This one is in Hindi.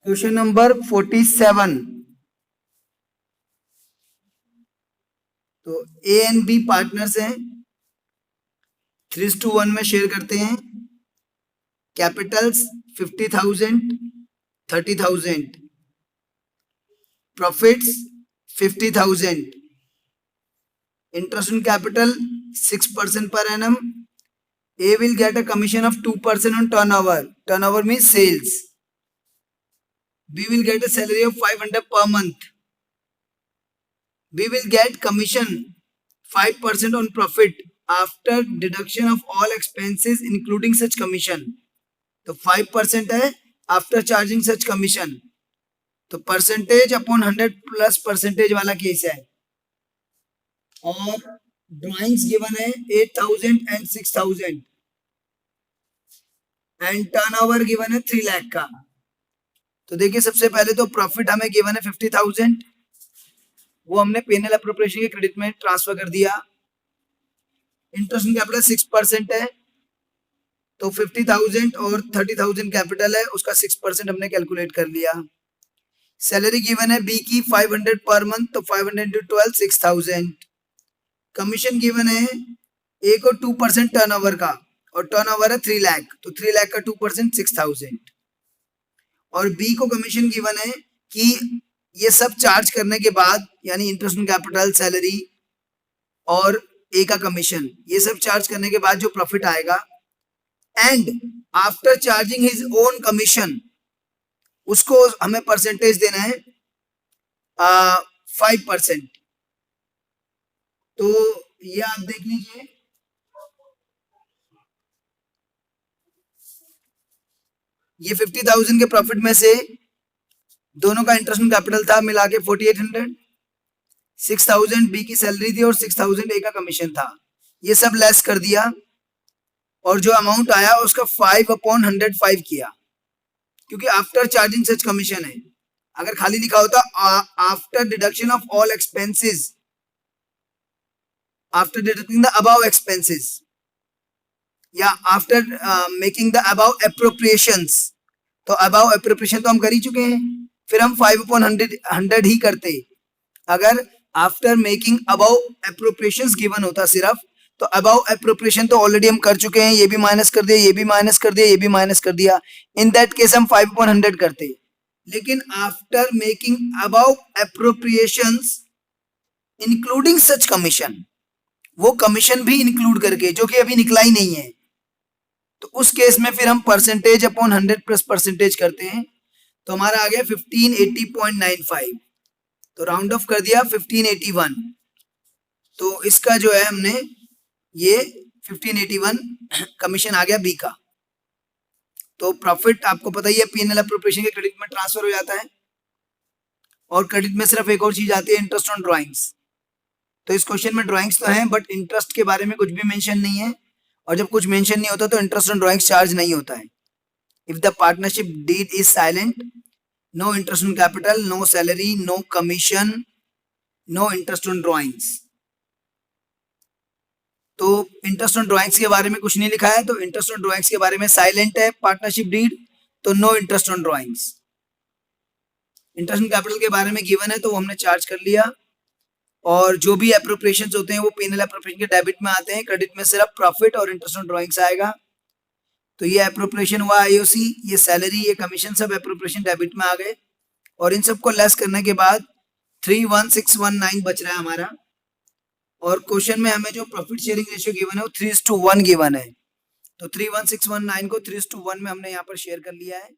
Question number 47। तो ए एंड बी पार्टनर्स हैं, 3:1 में शेयर करते हैं। Capitals 50,000, 30,000, profits 50,000, interest on capital 6% per annum. A will get a commission of 2% on turnover. Turnover means sales. B will get a salary of 500 per month. B will get commission 5% on profit after deduction of all expenses including such commission. तो 5% है after charging such commission. तो परसेंटेज अपॉन 100 प्लस परसेंटेज वाला केस है। और ड्राइंग्स गिवन है 8,000 एंड 6,000 एंड टर्नओवर गिवन है 3 लाख का। तो देखिए सबसे पहले तो प्रॉफिट हमें गिवन है 50,000, वो हमने P&L एप्रोप्रिएशन के क्रेडिट में ट्रांसफर कर दिया। इंटरेस्ट ऑन कैपिटल 6% है, तो 50,000 और 30,000 कैपिटल है, उसका 6% हमने कैलकुलेट कर लिया। सैलरी गिवन है बी की 500 पर मंथ, तो 500 into 12 6,000। कमीशन गिवन है ए को 2% टर्नओवर का, और टर्नओवर है 3 लाख, तो 3 लाख का 2% 6,000। और बी को कमीशन गिवन है कि ये सब चार्ज करने के बाद, यानी इंटरेस्ट ऑन कैपिटल, सैलरी और ए का कमीशन, ये सब चार्ज करने के बाद जो प्रॉफिट आएगा, and after charging his own commission, उसको हमें परसेंटेज देना है 5%। तो ये आप देख लीजिए, ये 50,000 के प्रॉफिट में से दोनों का इंटरेस्ट ऑन कैपिटल था मिला के 4,800, 6,000 बी की सैलरी थी और 6,000 ए का कमीशन था। ये सब लेस कर दिया और जो अमाउंट आया उसका 5/105 किया, क्योंकि आफ्टर चार्जिंग सच कमीशन है। अगर खाली लिखा होता after deduction of all expenses, after deducting the above expenses, या after making the above appropriations, तो अबाव एप्रोप्रिएशन तो हम कर ही चुके हैं, फिर हम 5/100 ही करते। अगर after making above appropriations given होता सिर्फ, तो अबाव एप्रोप्रिएशन तो ऑलरेडी हम कर चुके हैं, ये भी माइनस कर दिया, ये भी माइनस कर दिया, ये भी माइनस कर दिया, इन दैट केस हम 5/100 करते। लेकिन after making above appropriations including such commission, वो कमीशन भी इंक्लूड करके, जो कि अभी निकला ही नहीं है, तो उस केस में फिर हम परसेंटेज अपॉन 100 प्लस परसेंटेज करते हैं। तो हमारा आ गया 1580.95, तो राउंड ऑफ कर दिया 1581। तो इसका जो है हमने ये 1581 कमीशन आ गया बी का। तो प्रॉफिट आपको पता ही है P&L एप्रोप्रिएशन के क्रेडिट में ट्रांसफर हो जाता है, और क्रेडिट में सिर्फ एक और चीज आती है, इंटरेस्ट ऑन ड्राइंग्स। तो इस क्वेश्चन में ड्राइंग्स तो हैं, बट इंटरेस्ट के बारे में कुछ भी मेंशन नहीं है, और जब कुछ मेंशन नहीं होता तो इंटरेस्ट ऑन ड्राइंग्स चार्ज नहीं होता है। If the partnership deed is silent, no interest on capital, no salary, no commission, no interest on drawings. तो इंटरेस्ट ऑन ड्राइंग्स के बारे में कुछ नहीं लिखा है, तो इंटरेस्ट ऑन ड्राइंग्स के बारे में साइलेंट है पार्टनरशिप डीड, तो no interest on drawings. Interest on capital के बारे में गिवन है, तो वो हमने चार्ज कर लिया, और जो भी एप्रोप्रिएशंस होते हैं वो P&L एप्रोप्रिएशन के डेबिट में आते हैं, क्रेडिट में सिर्फ प्रॉफिट और इंटरेस्ट ऑन ड्राइंग्स आएगा। तो ये एप्रोप्रिएशन हुआ IOC, ये सैलरी, ये कमीशन, सब एप्रोप्रिएशन डेबिट में आ गए, और इन सबको लेस करने के बाद 31619 बच रहा है हमारा। और क्वेश्चन में हमें जो प्रॉफिट शेयरिंग रेशियो गिवन है वो 3:1 गिवन है, तो 31619 को 3:1 में हमने यहाँ पर शेयर कर लिया है।